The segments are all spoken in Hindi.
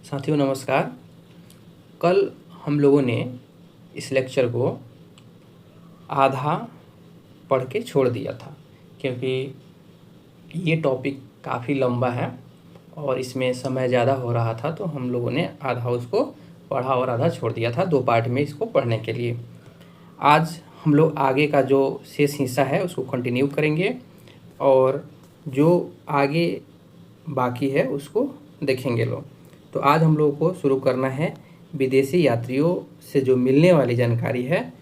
साथियों नमस्कार। कल हम लोगों ने इस लेक्चर को आधा पढ़ के छोड़ दिया था क्योंकि ये टॉपिक काफ़ी लंबा है और इसमें समय ज़्यादा हो रहा था, तो हम लोगों ने आधा उसको पढ़ा और आधा छोड़ दिया था। 2 पार्ट में इसको पढ़ने के लिए आज हम लोग आगे का जो शेष हिस्सा है उसको कंटिन्यू करेंगे और जो आगे बाकी है उसको देखेंगे लोग। तो आज हम लोगों को शुरू करना है विदेशी यात्रियों से जो मिलने वाली जानकारी है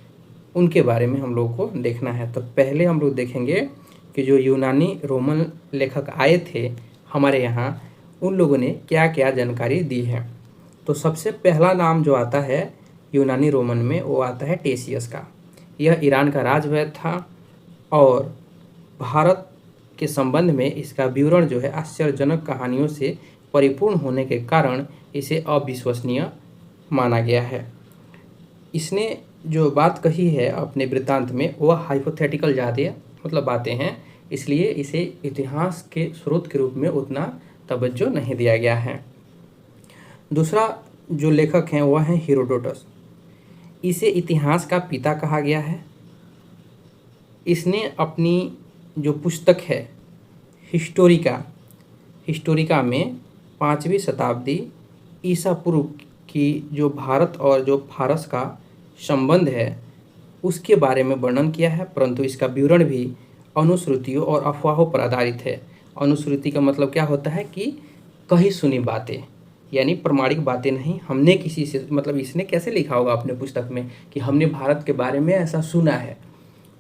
उनके बारे में हम लोगों को देखना है। तो पहले हम लोग देखेंगे कि जो यूनानी रोमन लेखक आए थे हमारे यहाँ, उन लोगों ने क्या क्या जानकारी दी है। तो सबसे पहला नाम जो आता है यूनानी रोमन में वो आता है टेशियस का। यह ईरान का राजवैद्य था और भारत के संबंध में इसका विवरण जो है आश्चर्यजनक कहानियों से परिपूर्ण होने के कारण इसे अविश्वसनीय माना गया है। इसने जो बात कही है अपने वृत्तांत में वह हाइपोथेटिकल ज़्यादा बातें हैं, इसलिए इसे इतिहास के स्रोत के रूप में उतना तवज्जो नहीं दिया गया है। दूसरा जो लेखक हैं वह हैं हेरोडोटस। इसे इतिहास का पिता कहा गया है। इसने अपनी जो पुस्तक है हिस्टोरिका में 5वीं शताब्दी ईसा पूर्व की जो भारत और जो फारस का संबंध है उसके बारे में वर्णन किया है, परंतु इसका विवरण भी अनुश्रुतियों और अफवाहों पर आधारित है। अनुश्रुति का मतलब क्या होता है कि कही सुनी बातें, यानी प्रमाणिक बातें नहीं। हमने किसी से इसने कैसे लिखा होगा अपने पुस्तक में कि हमने भारत के बारे में ऐसा सुना है,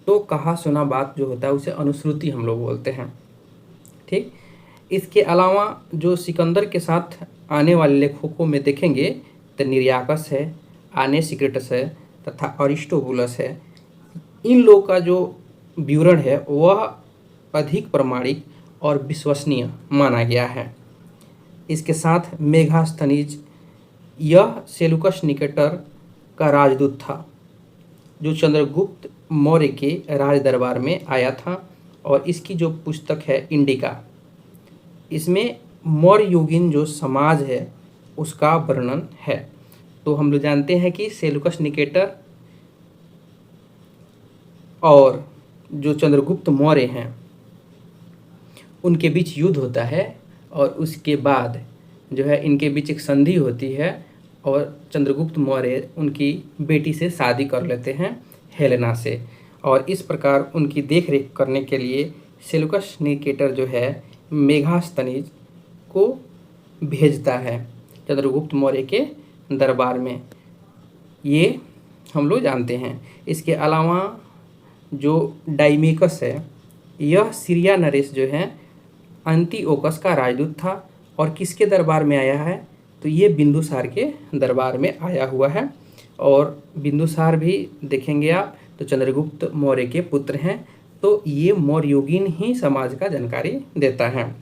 तो कहा सुना बात जो होता है उसे अनुश्रुति हम लोग बोलते हैं। ठीक। इसके अलावा जो सिकंदर के साथ आने वाले लेखकों में देखेंगे तो निर्याकस है, आनेसिक्रिटस है तथा अरिस्टोबुलस है। इन लोगों का जो विवरण है वह अधिक प्रमाणिक और विश्वसनीय माना गया है। इसके साथ मेगास्थनीज, यह सेलुकस निकेटर का राजदूत था जो चंद्रगुप्त मौर्य के राज दरबार में आया था और इसकी जो पुस्तक है इंडिका, इसमें मौर्य युगीन जो समाज है उसका वर्णन है। तो हम लोग जानते हैं कि सेलुकस निकेटर और जो चंद्रगुप्त मौर्य हैं उनके बीच युद्ध होता है और उसके बाद जो है इनके बीच एक संधि होती है और चंद्रगुप्त मौर्य उनकी बेटी से शादी कर लेते हैं हेलेना से, और इस प्रकार उनकी देखरेख करने के लिए सेलुकस निकेटर जो है मेगास्थनीज को भेजता है चंद्रगुप्त मौर्य के दरबार में। ये हम लोग जानते हैं। इसके अलावा जो डाइमेकस है, यह सीरिया नरेश जो है अंतिओकस का राजदूत था और किसके दरबार में आया है, तो ये बिंदुसार के दरबार में आया हुआ है। और बिंदुसार भी देखेंगे आप तो चंद्रगुप्त मौर्य के पुत्र हैं, तो ये मौर्य युगीन ही समाज का जानकारी देता है।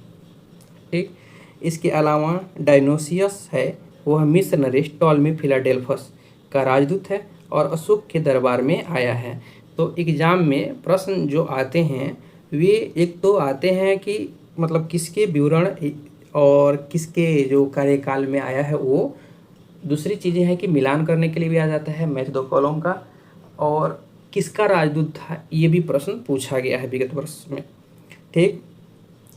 ठीक। इसके अलावा डायनोसियस है, वह मिस्र नरेश टॉलमी फिलाडेल्फस का राजदूत है और अशोक के दरबार में आया है। तो एग्जाम में प्रश्न जो आते हैं वे एक तो आते हैं कि किसके विवरण और किसके जो कार्यकाल में आया है वो, दूसरी चीज़ें हैं कि मिलान करने के लिए भी आ जाता है मैच द कॉलम का, और किसका राजदूत था ये भी प्रश्न पूछा गया है विगत वर्ष में। ठीक।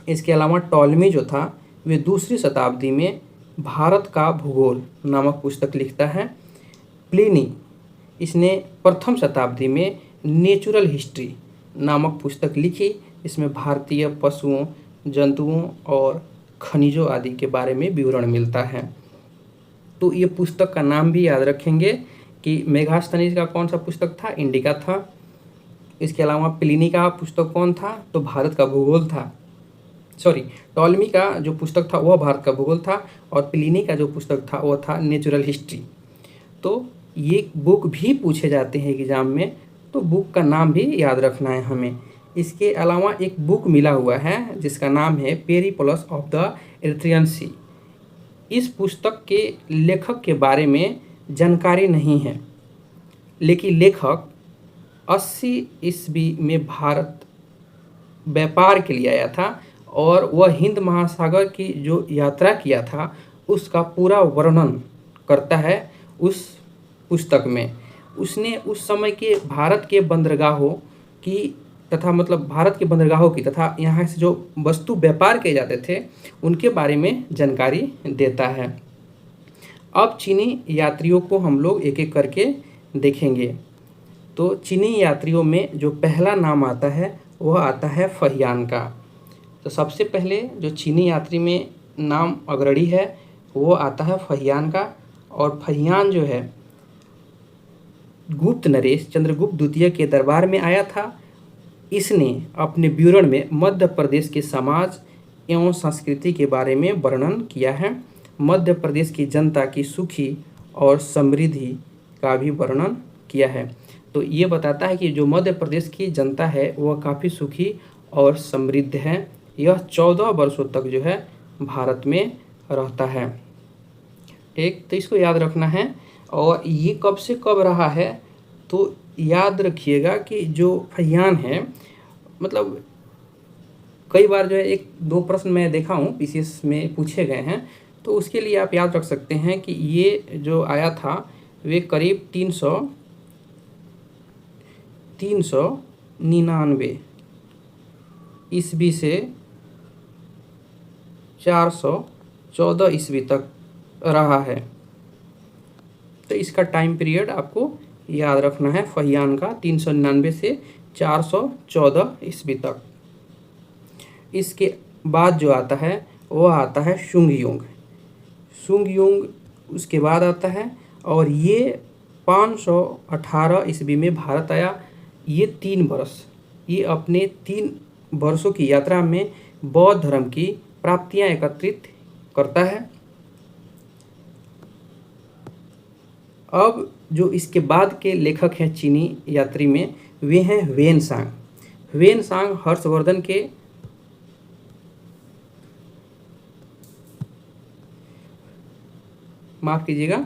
इसके अलावा टॉलमी जो था वे 2री शताब्दी में भारत का भूगोल नामक पुस्तक लिखता है। प्लिनी, इसने 1म शताब्दी में नेचुरल हिस्ट्री नामक पुस्तक लिखी। इसमें भारतीय पशुओं, जंतुओं और खनिजों आदि के बारे में विवरण मिलता है। तो ये पुस्तक का नाम भी याद रखेंगे कि मेगास्थनीज का कौन सा पुस्तक था, इंडिका था। इसके अलावा प्लिनी का पुस्तक कौन था, तो भारत का भूगोल था। टॉलमी का जो पुस्तक था वह भारत का भूगोल था और प्लिनी का जो पुस्तक था वह था नेचुरल हिस्ट्री। तो ये बुक भी पूछे जाते हैं एग्जाम में, तो बुक का नाम भी याद रखना है हमें। इसके अलावा एक बुक मिला हुआ है जिसका नाम है पेरिप्लस ऑफ द एरिथ्रियन सी। इस पुस्तक के लेखक के बारे में जानकारी नहीं है, लेकिन लेखक 80 ईस्वी में भारत व्यापार के लिए आया था और वह हिंद महासागर की जो यात्रा किया था उसका पूरा वर्णन करता है उस पुस्तक में। उसने उस समय के भारत के बंदरगाहों की तथा मतलब भारत के बंदरगाहों की तथा यहाँ से जो वस्तु व्यापार किए जाते थे उनके बारे में जानकारी देता है। अब चीनी यात्रियों को हम लोग एक एक करके देखेंगे। तो चीनी यात्रियों में जो पहला नाम आता है वह आता है फहियान का। तो सबसे पहले जो चीनी यात्री में नाम अग्रणी है वो आता है फहियान का। और फहियान जो है गुप्त नरेश चंद्रगुप्त द्वितीय के दरबार में आया था। इसने अपने विवरण में मध्य प्रदेश के समाज एवं संस्कृति के बारे में वर्णन किया है। मध्य प्रदेश की जनता की सुखी और समृद्धि का भी वर्णन किया है। तो ये बताता है कि जो मध्य प्रदेश की जनता है वह काफ़ी सुखी और समृद्ध है। यह 14 वर्षों तक जो है भारत में रहता है। ठीक, तो इसको याद रखना है। और ये कब से कब रहा है तो याद रखिएगा कि जो फहियान है मतलब कई बार जो है 1-2 प्रश्न मैं देखा हूँ पीसीएस में पूछे गए हैं, तो उसके लिए आप याद रख सकते हैं कि ये जो आया था वे करीब 399 ईस्वी से 414 ईस्वी तक रहा है। तो इसका टाइम पीरियड आपको याद रखना है फहियान का, 399 से 414 ईस्वी तक। इसके बाद जो आता है वह आता है शुंगयुंग। शुंगयुंग उसके बाद आता है और ये 518 ईस्वी में भारत आया। ये 3 वर्ष, ये अपने 3 वर्षों की यात्रा में बौद्ध धर्म की प्राप्तियां एकत्रित करता है। अब जो इसके बाद के लेखक हैं चीनी यात्री में वे हैं ह्वेनसांग। ह्वेनसांग हर्षवर्धन के माफ़ कीजिएगा,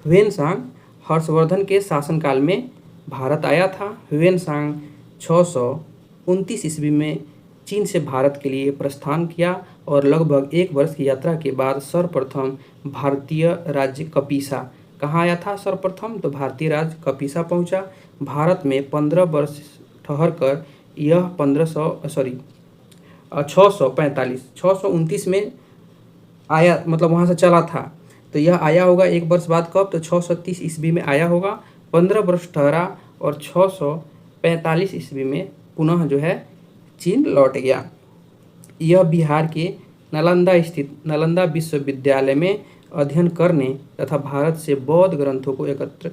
ह्वेनसांग हर्षवर्धन के शासनकाल में भारत आया था। ह्वेनसांग 629 ईस्वी में चीन से भारत के लिए प्रस्थान किया और लगभग 1 वर्ष की यात्रा के बाद सर्वप्रथम भारतीय राज्य कपीसा, कहाँ आया था सर्वप्रथम तो भारतीय राज्य कपीसा पहुंचा। भारत में 15 वर्ष ठहर कर यह 629 में आया, मतलब वहाँ से चला था। तो यह आया होगा 1 वर्ष बाद, कब तो 630 ईस्वी में आया होगा। 15 वर्ष ठहरा और 645 ईस्वी में पुनः जो है चीन लौट गया। यह बिहार के नालंदा स्थित नालंदा विश्वविद्यालय में अध्ययन करने तथा भारत से बौद्ध ग्रंथों को एकत्र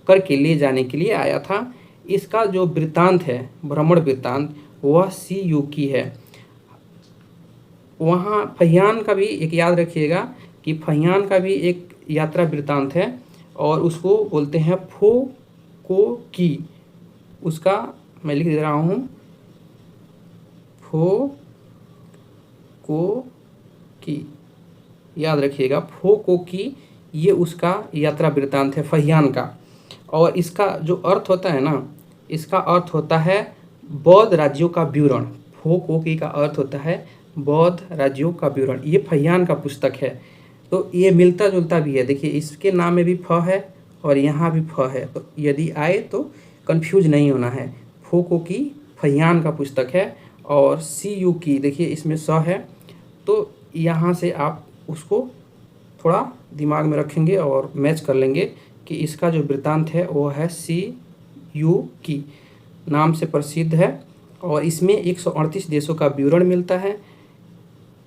करके ले जाने के लिए आया था। इसका जो वृत्तांत है, भ्रमण वृत्तांत, वह CU की है। वहाँ फहियान का भी एक याद रखिएगा कि फहियान का भी एक यात्रा वृत्तांत है और उसको बोलते हैं फो को की। उसका मैं लिख दे रहा हूँ, फो को की, याद रखिएगा फो को की, ये उसका यात्रा वृत्तांत है फहियान का। और इसका जो अर्थ होता है ना, इसका अर्थ होता है बौद्ध राज्यों का विवरण। फो को की का अर्थ होता है बौद्ध राज्यों का विवरण। ये फहियान का पुस्तक है। तो ये मिलता जुलता भी है, देखिए इसके नाम में भी फ है और यहाँ भी फ है, तो यदि आए तो कंफ्यूज नहीं होना है। फो को की फहियान का पुस्तक है और CU की देखिए इसमें स है, तो यहाँ से आप उसको थोड़ा दिमाग में रखेंगे और मैच कर लेंगे कि इसका जो वृत्तांत है वो है CU की नाम से प्रसिद्ध है। और इसमें 138 देशों का विवरण मिलता है।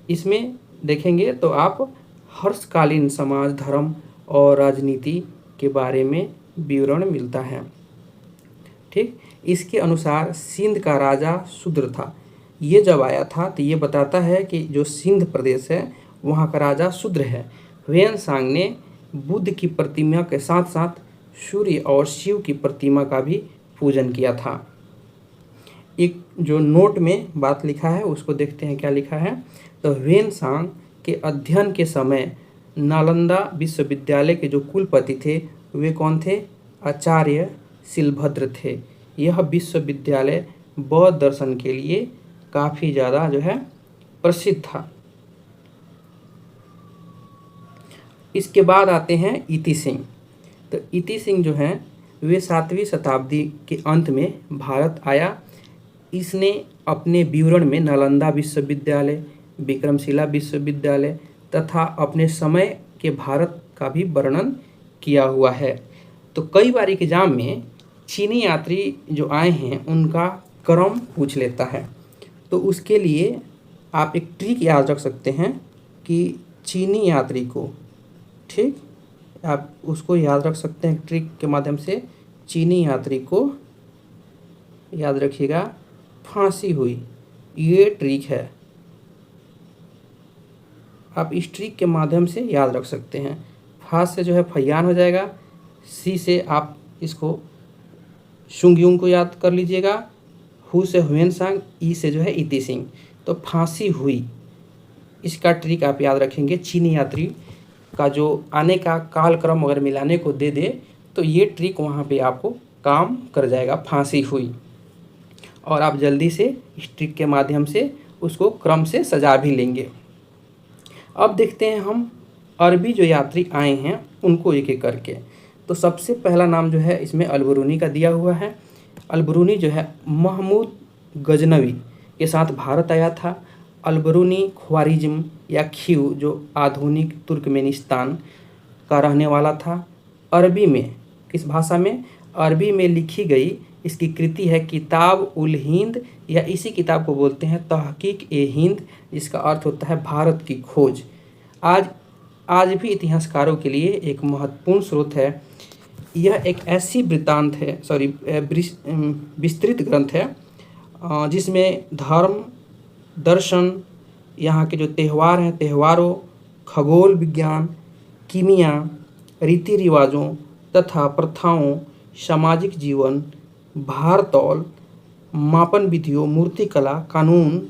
इसमें देखेंगे तो आप हर्षकालीन समाज, धर्म और राजनीति के बारे में विवरण मिलता है। ठीक, इसके अनुसार सिंध का राजा शूद्र था। ये जब आया था तो ये बताता है कि जो सिंध प्रदेश है वहाँ का राजा शूद्र है। ह्वेनसांग ने बुद्ध की प्रतिमा के साथ साथ सूर्य और शिव की प्रतिमा का भी पूजन किया था। एक जो नोट में बात लिखा है उसको देखते हैं क्या लिखा है। तो ह्वेनसांग के अध्ययन के समय नालंदा विश्वविद्यालय के जो कुलपति थे वे कौन थे? आचार्य शिलभद्र थे। यह विश्वविद्यालय बौद्ध दर्शन के लिए काफ़ी ज़्यादा जो है प्रसिद्ध था। इसके बाद आते हैं इति सिंह। तो इति सिंह जो हैं वे 7वीं शताब्दी के अंत में भारत आया। इसने अपने विवरण में नालंदा विश्वविद्यालय, विक्रमशिला विश्वविद्यालय तथा अपने समय के भारत का भी वर्णन किया हुआ है। तो कई बार एग्जाम में चीनी यात्री जो आए हैं उनका क्रम पूछ लेता है, तो उसके लिए आप एक ट्रिक याद रख सकते हैं कि चीनी यात्री को, ठीक, आप उसको याद रख सकते हैं ट्रिक के माध्यम से। चीनी यात्री को याद रखिएगा, फांसी हुई, ये ट्रिक है, आप इस ट्रिक के माध्यम से याद रख सकते हैं। फांस से जो है फैयान हो जाएगा, सी से आप इसको शुंगयुंग को याद कर लीजिएगा, हु से हुएनसांग, ई से जो है इति सिंह, तो फांसी हुई, इसका ट्रिक आप याद रखेंगे। चीनी यात्री का जो आने का कालक्रम अगर मिलाने को दे दे तो ये ट्रिक वहाँ पे आपको काम कर जाएगा, फांसी हुई, और आप जल्दी से इस ट्रिक के माध्यम से उसको क्रम से सजा भी लेंगे। अब देखते हैं हम अरबी जो यात्री आए हैं उनको एक एक करके। तो सबसे पहला नाम जो है इसमें अलबरूनी का दिया हुआ है। अलबरूनी जो है महमूद गजनवी के साथ भारत आया था। अलबरूनी ख्वारिज्म या खीव जो आधुनिक तुर्कमेनिस्तान का रहने वाला था। अरबी में, किस भाषा में? अरबी में लिखी गई इसकी कृति है किताब उल हिंद, या इसी किताब को बोलते हैं तहकीक ए हिंद, जिसका अर्थ होता है भारत की खोज। आज भी इतिहासकारों के लिए एक महत्वपूर्ण स्रोत है। यह एक ऐसी वृत्तांत है, विस्तृत ग्रंथ है जिसमें धर्म, दर्शन, यहाँ के जो त्यौहार हैं त्यौहारों, खगोल विज्ञान, कीमिया, रीति रिवाजों तथा प्रथाओं, सामाजिक जीवन, भारतौल, मापन विधियों, मूर्तिकला, कानून,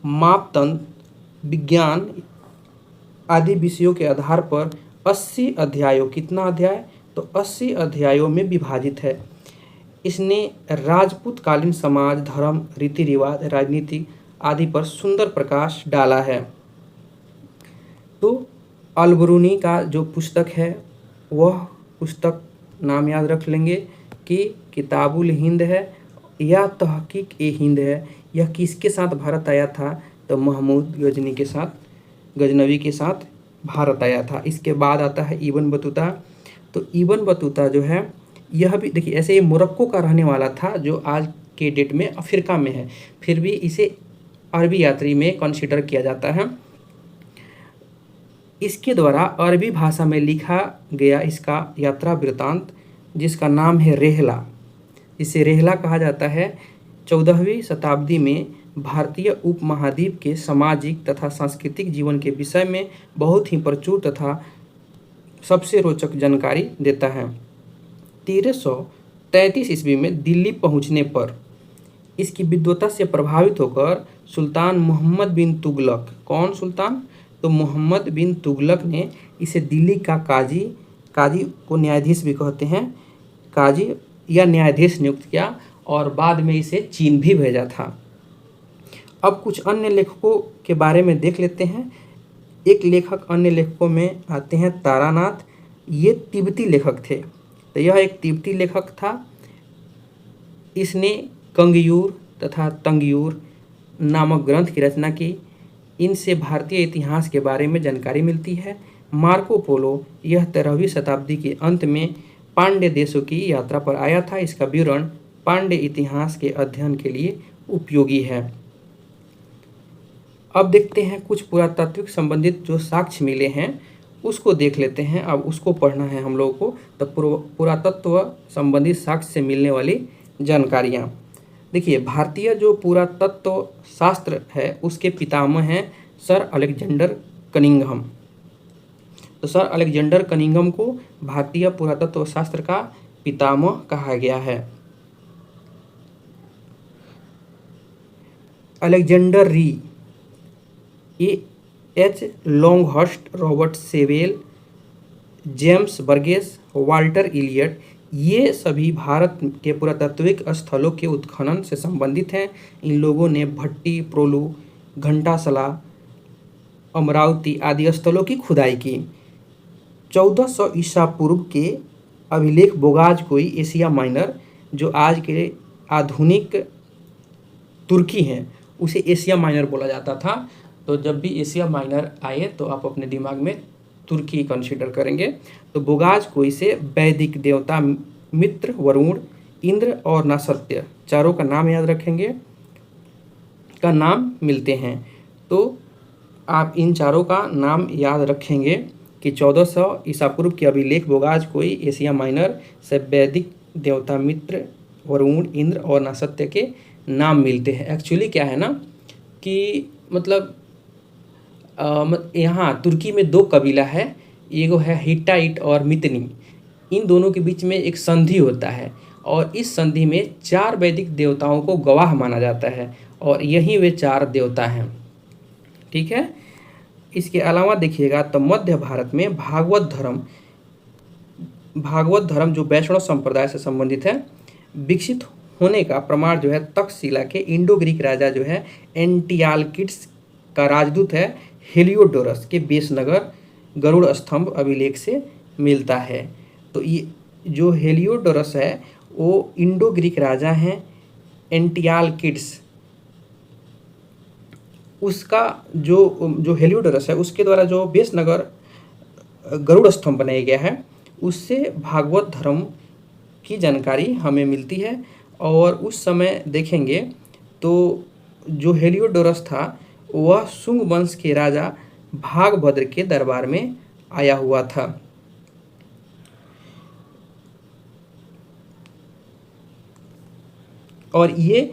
मापदंड, विज्ञान आदि विषयों के आधार पर 80 अध्यायों, कितना अध्याय? तो 80 अध्यायों में विभाजित है। इसने राजपूत कालीन समाज, धर्म, रीति रिवाज, राजनीति आदि पर सुंदर प्रकाश डाला है। तो अलबरूनी का जो पुस्तक है वह पुस्तक नाम याद रख लेंगे कि किताबुल हिंद है या तहकीक ए हिंद है। यह किसके साथ भारत आया था? तो महमूद गजनवी के साथ भारत आया था। इसके बाद आता है इब्न बतूता। तो इब्न बतूता जो है यह भी देखिए, ऐसे ये मोरक्को का रहने वाला था जो आज के डेट में अफ्रीका में है, फिर भी इसे अरबी यात्री में कंसीडर किया जाता है। इसके द्वारा अरबी भाषा में लिखा गया इसका यात्रा वृत्तांत, जिसका नाम है रेहला, इसे रेहला कहा जाता है, 14वीं शताब्दी में भारतीय उपमहाद्वीप के सामाजिक तथा सांस्कृतिक जीवन के विषय में बहुत ही प्रचुर तथा सबसे रोचक जानकारी देता है। 1333 ईस्वी में दिल्ली पहुंचने पर इसकी विद्वता से प्रभावित होकर सुल्तान मोहम्मद बिन तुगलक, कौन सुल्तान? तो मोहम्मद बिन तुगलक ने इसे दिल्ली का काजी को न्यायाधीश भी कहते हैं, काजी या न्यायाधीश नियुक्त किया और बाद में इसे चीन भी भेजा था। अब कुछ अन्य लेखकों के बारे में देख लेते हैं। एक लेखक अन्य लेखकों में आते हैं तारानाथ, ये तिब्बती लेखक थे। तो यह एक तिब्बती लेखक था। इसने कंगयूर तथा तंगयूर नामक ग्रंथ की रचना की। इनसे भारतीय इतिहास के बारे में जानकारी मिलती है। मार्को पोलो यह 13वीं शताब्दी के अंत में पांड्य देशों की यात्रा पर आया था। इसका विवरण पांड्य इतिहास के अध्ययन के लिए उपयोगी है। अब देखते हैं कुछ पुरातात्विक संबंधित जो साक्ष्य मिले हैं उसको देख लेते हैं। अब उसको पढ़ना है हम लोगों को। तो पुरातत्व संबंधित साक्ष्य से मिलने वाली जानकारियाँ देखिए। भारतीय जो पुरातत्व शास्त्र है उसके पितामह हैं सर अलेक्जेंडर कनिंघम। तो सर अलेक्जेंडर कनिंघम को भारतीय पुरातत्व शास्त्र का पितामह कहा गया है। Alexander Rea, H Longhurst, Robert Sewell, James Burgess, Walter Elliot, ये सभी भारत के पुरातात्विक स्थलों के उत्खनन से संबंधित हैं। इन लोगों ने भट्टी, प्रोलू, घंटासला, अमरावती आदि स्थलों की खुदाई की। 1400 ईसा पूर्व के अभिलेख बोगाज कोई एशिया माइनर, जो आज के आधुनिक तुर्की हैं, उसे एशिया माइनर बोला जाता था। तो जब भी एशिया माइनर आए तो आप अपने दिमाग में तुर्की कंसीडर करेंगे। तो बोगाज कोई से वैदिक देवता मित्र, वरुण, इंद्र और नसत्य चारों का नाम याद रखेंगे, का नाम मिलते हैं। तो आप इन चारों का नाम याद रखेंगे कि 1400 ईसा पूर्व के अभिलेख बोगाज कोई एशिया माइनर से वैदिक देवता मित्र, वरुण, इंद्र और नसत्य के नाम मिलते हैं। एक्चुअली क्या है ना कि मतलब यहाँ तुर्की में दो कबीला है, एगो है हिट्टाइट और मितनी। इन दोनों के बीच में एक संधि होता है और इस संधि में 4 वैदिक देवताओं को गवाह माना जाता है और यही वे 4 देवता हैं। ठीक है। इसके अलावा देखिएगा तो मध्य भारत में भागवत धर्म जो वैष्णव संप्रदाय से संबंधित है, विकसित होने का प्रमाण जो है तक्षशिला के इंडो ग्रीक राजा जो है एंटियालकिड्स का राजदूत है हेलियोडोरस के बेसनगर गरुड़ स्तंभ अभिलेख से मिलता है। तो ये जो हेलियोडोरस है वो इंडो ग्रीक राजा हैं एंटियालकिड्स, उसका जो हेलियोडोरस है उसके द्वारा जो बेसनगर गरुड़ स्तंभ बनाया गया है उससे भागवत धर्म की जानकारी हमें मिलती है। और उस समय देखेंगे तो जो हेलियोडोरस था वह शुंग वंश के राजा भागभद्र के दरबार में आया हुआ था। और ये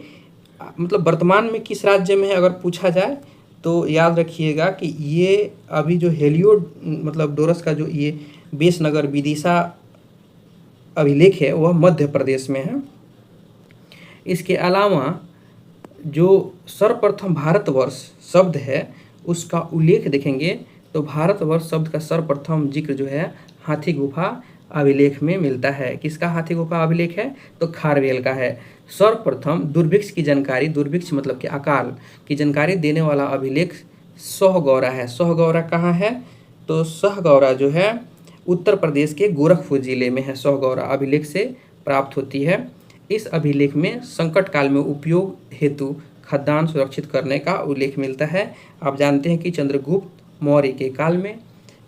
मतलब वर्तमान में किस राज्य में है अगर पूछा जाए तो याद रखिएगा कि ये अभी जो डोरस का जो ये बेसनगर विदिशा अभिलेख है वह मध्य प्रदेश में है। इसके अलावा जो सर्वप्रथम भारतवर्ष शब्द है उसका उल्लेख देखेंगे तो भारतवर्ष शब्द का सर्वप्रथम जिक्र जो है हाथी गुफा अभिलेख में मिलता है। किसका हाथी गुफा अभिलेख है? तो खारवेल का है। सर्वप्रथम दुर्भिक्ष की जानकारी, दुर्भिक्ष मतलब कि अकाल की जानकारी देने वाला अभिलेख सोहगौरा है। सोहगौरा कहाँ है? तो सोहगौरा जो है उत्तर प्रदेश के गोरखपुर जिले में है। सोहगौरा अभिलेख से प्राप्त होती है। इस अभिलेख में संकट काल में उपयोग हेतु खदान सुरक्षित करने का उल्लेख मिलता है। आप जानते हैं कि चंद्रगुप्त मौर्य के काल में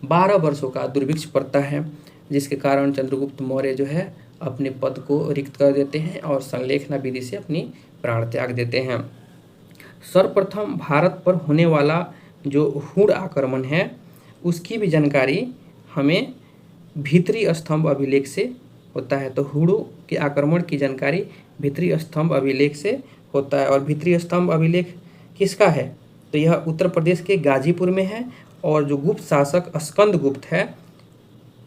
12 वर्षों का दुर्भिक्ष पड़ता है, जिसके कारण चंद्रगुप्त मौर्य जो है अपने पद को रिक्त कर देते हैं और संलेखना विधि से अपनी प्राण त्याग देते हैं। सर्वप्रथम भारत पर होने वाला जो हुड़ आक्रमण है उसकी भी जानकारी हमें भीतरी स्तंभ अभिलेख से होता है। तो हुड़ों के आक्रमण की जानकारी भीतरी स्तंभ अभिलेख से होता है। और भीतरी स्तंभ अभिलेख किसका है? तो यह उत्तर प्रदेश के गाजीपुर में है और जो गुप्त शासक स्कंदगुप्त है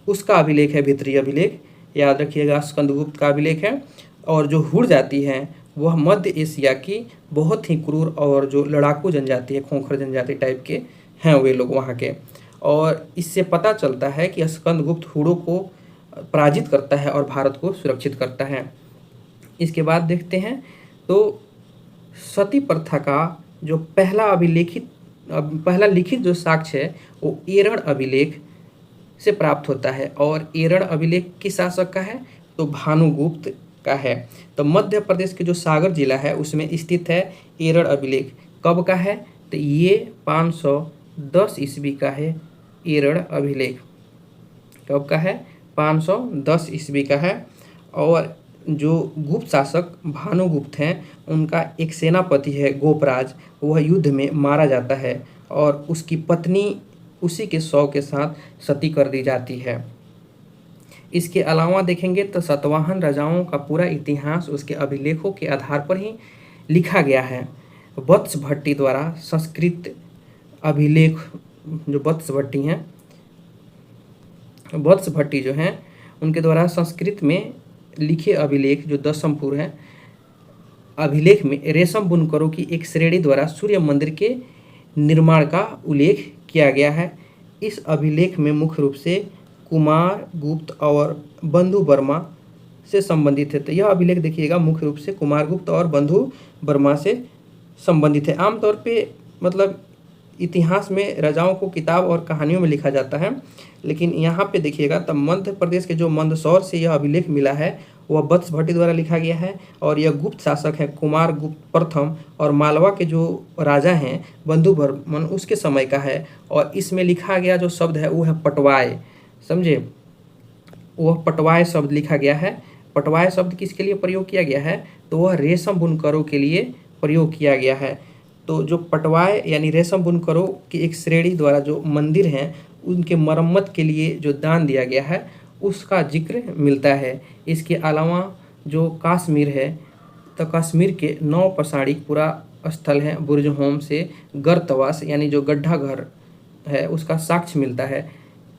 उसका अभिलेख है भीतरी अभिलेख। याद रखिएगा स्कंदगुप्त का अभिलेख है। और जो हुड़ जाति है वह मध्य एशिया की बहुत ही क्रूर और जो लड़ाकू जनजाति है, खोखर जनजाति टाइप के हैं वे लोग वहाँ के। और इससे पता चलता है कि स्कंदगुप्त हुड़ों को पराजित करता है और भारत को सुरक्षित करता है। इसके बाद देखते हैं तो सती प्रथा का जो पहला लिखित जो साक्ष्य है वो एरण अभिलेख से प्राप्त होता है। और एरण अभिलेख किस शासक का है? तो भानुगुप्त का है। तो मध्य प्रदेश के जो सागर जिला है उसमें स्थित है एरण अभिलेख। कब का है? तो ये 510 ईस्वी का है एरण अभिलेख। कब का है? 510 ईस्वी का है। और जो गुप्त शासक भानुगुप्त हैं उनका एक सेनापति है गोपराज, वह युद्ध में मारा जाता है और उसकी पत्नी उसी के शव के साथ सती कर दी जाती है। इसके अलावा देखेंगे तो सातवाहन राजाओं का पूरा इतिहास उसके अभिलेखों के आधार पर ही लिखा गया है। वत्स भट्टी द्वारा संस्कृत अभिलेख, जो वत्स भट्टी जो हैं उनके द्वारा संस्कृत में लिखे अभिलेख जो दशमपुर है अभिलेख में रेशम बुनकरों की एक श्रेणी द्वारा सूर्य मंदिर के निर्माण का उल्लेख किया गया है। इस अभिलेख में मुख्य रूप से कुमार गुप्त और बंधु वर्मा से संबंधित है। तो यह अभिलेख देखिएगा मुख्य रूप से कुमार गुप्त और बंधु वर्मा से संबंधित है। आमतौर पे मतलब इतिहास में राजाओं को किताब और कहानियों में लिखा जाता है, लेकिन यहाँ पे देखिएगा तब मध्य प्रदेश के जो मंदसौर से यह अभिलेख मिला है वह वत्स भट्टी द्वारा लिखा गया है। और यह गुप्त शासक है कुमार गुप्त प्रथम और मालवा के जो राजा हैं बंधुवर्मन उसके समय का है। और इसमें लिखा गया जो शब्द है वो है पटवाय, समझे, वह पटवाय शब्द लिखा गया है। पटवाय शब्द किसके लिए प्रयोग किया गया है, तो वह रेशम बुनकरों के लिए प्रयोग किया गया है। तो जो पटवाय यानी रेशम बुनकरों की एक श्रेणी द्वारा जो मंदिर हैं उनके मरम्मत के लिए जो दान दिया गया है उसका जिक्र मिलता है। इसके अलावा जो कश्मीर है तो कश्मीर के 9 पसाड़ी पूरा स्थल है बुर्ज होम से गर्तवास यानी जो गड्ढा घर है उसका साक्ष्य मिलता है।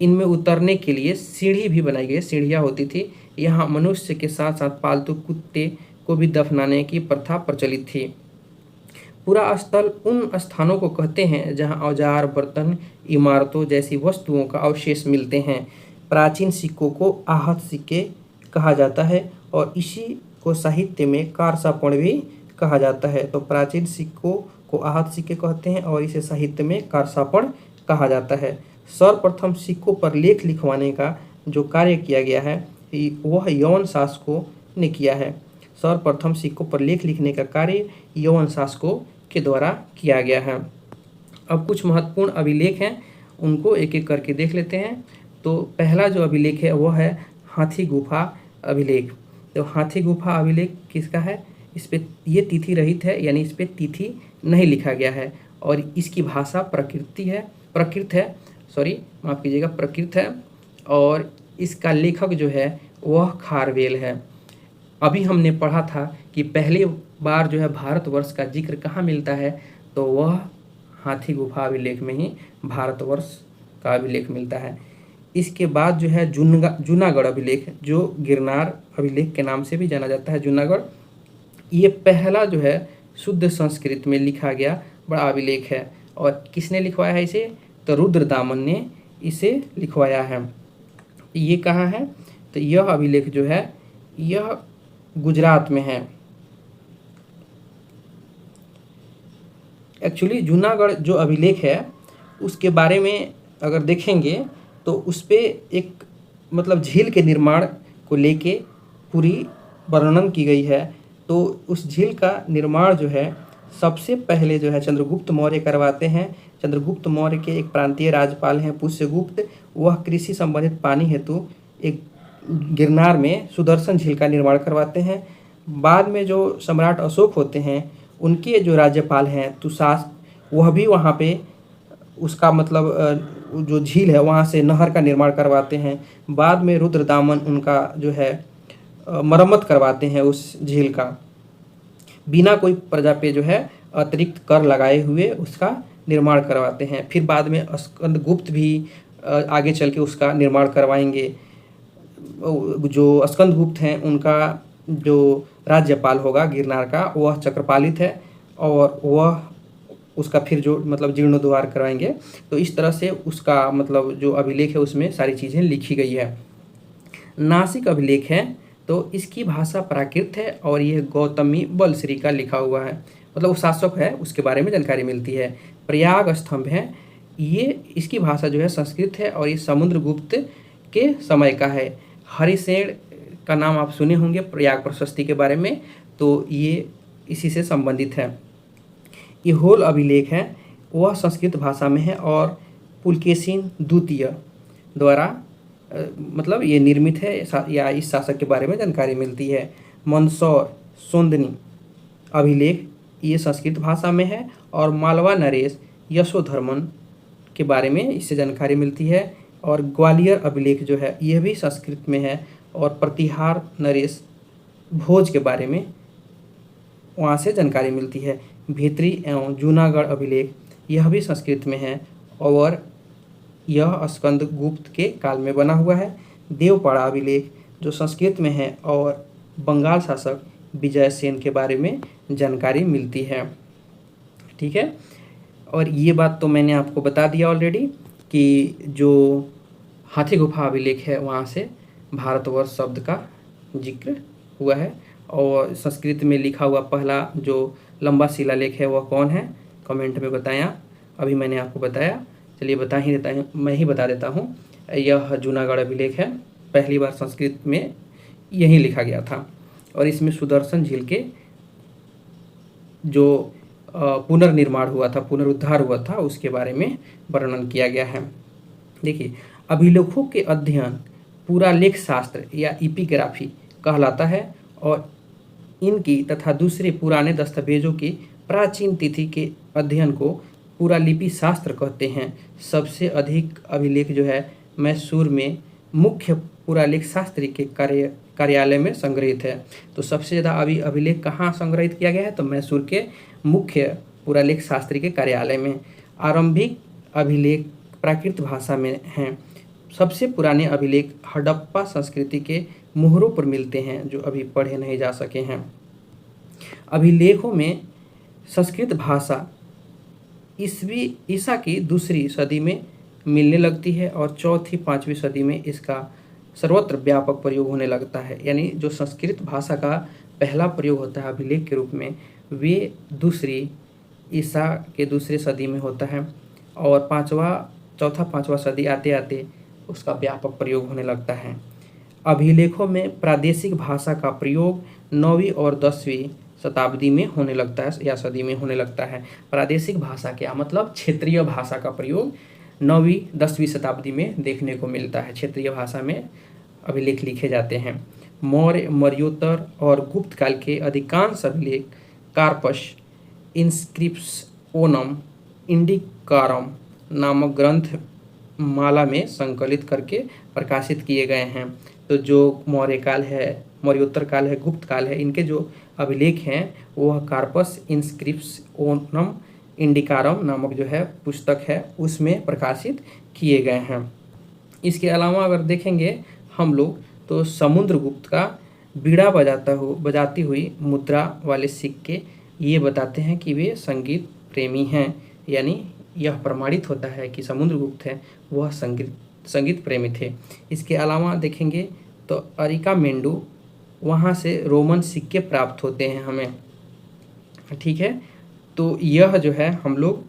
इनमें उतरने के लिए सीढ़ी भी बनाई गई, सीढ़ियाँ होती थी। यहाँ मनुष्य के साथ साथ पालतू कुत्ते को भी दफनाने की प्रथा प्रचलित थी। पूरा स्थल उन स्थानों को कहते हैं जहाँ औजार बर्तन इमारतों जैसी वस्तुओं का अवशेष मिलते हैं। प्राचीन सिक्कों को आहत सिक्के कहा जाता है और इसी को साहित्य में कारसापण भी कहा जाता है। तो प्राचीन सिक्कों को आहत सिक्के कहते हैं और इसे साहित्य में कारसापण कहा जाता है। सर्वप्रथम सिक्कों पर लेख लिखवाने का जो कार्य किया गया है वह यवन शासकों ने किया है। सर्वप्रथम सिक्कों पर लेख लिखने का कार्य यवन शासकों के द्वारा किया गया है। अब कुछ महत्वपूर्ण अभिलेख हैं उनको एक एक करके देख लेते हैं। तो पहला जो अभिलेख है वह है हाथी गुफा अभिलेख। तो हाथी गुफा अभिलेख किसका है, इस पे ये तिथि रहित है यानी इस पे तिथि नहीं लिखा गया है और इसकी भाषा प्राकृत है और इसका लेखक जो है वह खारवेल है। अभी हमने पढ़ा था कि पहली बार जो है भारतवर्ष का जिक्र कहाँ मिलता है, तो वह हाथी गुफा अभिलेख में ही भारतवर्ष का अभिलेख मिलता है। इसके बाद जो है जूनागढ़ अभिलेख जो गिरनार अभिलेख के नाम से भी जाना जाता है। जूनागढ़ ये पहला जो है शुद्ध संस्कृत में लिखा गया बड़ा अभिलेख है। और किसने लिखवाया है इसे, तो रुद्रदामन ने इसे लिखवाया है। ये कहाँ है, तो यह अभिलेख जो है यह गुजरात में है। एक्चुअली जूनागढ़ जो अभिलेख है उसके बारे में अगर देखेंगे तो उस पे एक मतलब झील के निर्माण को लेके पूरी वर्णन की गई है। तो उस झील का निर्माण जो है सबसे पहले जो है चंद्रगुप्त मौर्य करवाते हैं। चंद्रगुप्त मौर्य के एक प्रांतीय राज्यपाल हैं पुष्यगुप्त, वह कृषि संबंधित पानी हेतु एक गिरनार में सुदर्शन झील का निर्माण करवाते हैं। बाद में जो सम्राट अशोक होते हैं उनके जो राज्यपाल हैं तुषार, वह भी वहाँ पे उसका मतलब जो झील है वहाँ से नहर का निर्माण करवाते हैं। बाद में रुद्रदामन उनका जो है मरम्मत करवाते हैं उस झील का, बिना कोई प्रजा पे जो है अतिरिक्त कर लगाए हुए उसका निर्माण करवाते हैं। फिर बाद में स्कंदगुप्त भी आगे चल के उसका निर्माण करवाएंगे। जो स्कंदगुप्त हैं उनका जो राज्यपाल होगा गिरनार का वह चक्रपालित है और वह उसका फिर जो मतलब जीर्णोद्धार करवाएंगे। तो इस तरह से उसका मतलब जो अभिलेख है उसमें सारी चीज़ें लिखी गई है। नासिक अभिलेख है तो इसकी भाषा प्राकृत है और यह गौतमी बलश्री का लिखा हुआ है, मतलब वो शासक है उसके बारे में जानकारी मिलती है। प्रयाग स्तंभ है, ये इसकी भाषा जो है संस्कृत है और ये समुद्रगुप्त के समय का है। हरिसेन का नाम आप सुने होंगे प्रयाग प्रशस्ति के बारे में, तो ये इसी से संबंधित है। ये होल अभिलेख है वह संस्कृत भाषा में है और पुलकेशिन द्वितीय द्वारा मतलब ये निर्मित है या इस शासक के बारे में जानकारी मिलती है। मंदसौर सोंदनी अभिलेख ये संस्कृत भाषा में है और मालवा नरेश यशोधर्मन के बारे में इससे जानकारी मिलती है। और ग्वालियर अभिलेख जो है यह भी संस्कृत में है और प्रतिहार नरेश भोज के बारे में वहाँ से जानकारी मिलती है। भीतरी एवं जूनागढ़ अभिलेख यह भी संस्कृत में है और यह स्कंदगुप्त के काल में बना हुआ है। देवपाड़ा अभिलेख जो संस्कृत में है और बंगाल शासक विजयसेन के बारे में जानकारी मिलती है। ठीक है, और ये बात तो मैंने आपको बता दिया ऑलरेडी कि जो हाथी गुफा अभिलेख है वहाँ से भारतवर्ष शब्द का जिक्र हुआ है। और संस्कृत में लिखा हुआ पहला जो लंबा शिलालेख है वह कौन है, कमेंट में बताएं। अभी मैंने आपको बताया, चलिए बता ही देता हूँ, मैं ही बता देता हूँ। यह जूनागढ़ अभिलेख है, पहली बार संस्कृत में यही लिखा गया था और इसमें सुदर्शन झील के जो पुनर्निर्माण हुआ था, पुनरुद्धार हुआ था, उसके बारे में वर्णन किया गया है। देखिए, अभिलेखों के अध्ययन पुरालेख शास्त्र या इपिग्राफी कहलाता है और इनकी तथा दूसरे पुराने दस्तावेजों की प्राचीन तिथि के अध्ययन को पुरालिपि शास्त्र कहते हैं। सबसे अधिक अभिलेख जो है मैसूर में मुख्य पुरालेख शास्त्री के कार्यालय में संग्रहित है। तो सबसे ज़्यादा अभिलेख कहाँ संग्रहित किया गया है? तो मैसूर के मुख्य पुरालेख शास्त्री के कार्यालय में। आरंभिक अभिलेख प्राकृत भाषा में हैं। सबसे पुराने अभिलेख हड़प्पा संस्कृति के मुहरों पर मिलते हैं, जो अभी पढ़े नहीं जा सके हैं। अभिलेखों में संस्कृत भाषा ईसा की दूसरी सदी में मिलने लगती है और चौथी पाँचवीं सदी में इसका सर्वत्र व्यापक प्रयोग होने लगता है। यानी जो संस्कृत भाषा का पहला प्रयोग होता है अभिलेख के रूप में, वे ईसा के दूसरे सदी में होता है और चौथा पाँचवा सदी आते आते उसका व्यापक प्रयोग होने लगता है। अभिलेखों में प्रादेशिक भाषा का प्रयोग 9वीं और 10वीं शताब्दी में होने लगता है या सदी में होने लगता है। प्रादेशिक भाषा क्या मतलब? क्षेत्रीय भाषा का प्रयोग 9वीं 10वीं शताब्दी में देखने को मिलता है। क्षेत्रीय भाषा में अभिलेख लिखे जाते हैं। मौर्य, मर्योत्तर और गुप्त काल के अधिकांश अभिलेख कार्पस इंस्क्रिप्शनम इंडिकारम नामक ग्रंथ माला में संकलित करके प्रकाशित किए गए हैं। तो जो मौर्य काल है, मौर्योत्तर काल है, गुप्त काल है, इनके जो अभिलेख हैं वह कार्पस इंस्क्रिप्शनम इंडिकारम नामक जो है पुस्तक है उसमें प्रकाशित किए गए हैं। इसके अलावा अगर देखेंगे हम लोग तो समुद्रगुप्त का बीड़ा बजाती हुई मुद्रा वाले सिक्के ये बताते हैं कि वे संगीत प्रेमी हैं। यानी यह प्रमाणित होता है कि समुद्रगुप्त है वह संगीत प्रेमी थे। इसके अलावा देखेंगे तो अरिकामेंडू, वहाँ से रोमन सिक्के प्राप्त होते हैं हमें, ठीक है। तो यह जो है हम लोग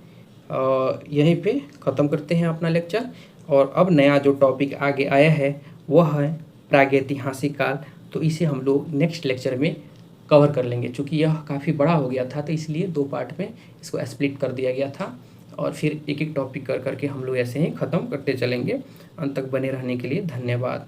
यहीं पे ख़त्म करते हैं अपना लेक्चर। और अब नया जो टॉपिक आगे आया है वह है प्रागैतिहासिक काल। तो इसे हम लोग नेक्स्ट लेक्चर में कवर कर लेंगे। चूँकि यह काफ़ी बड़ा हो गया था तो इसलिए 2 पार्ट में इसको स्प्लिट कर दिया गया था और फिर एक एक टॉपिक कर करके हम लोग ऐसे ही ख़त्म करते चलेंगे। अंत तक बने रहने के लिए धन्यवाद।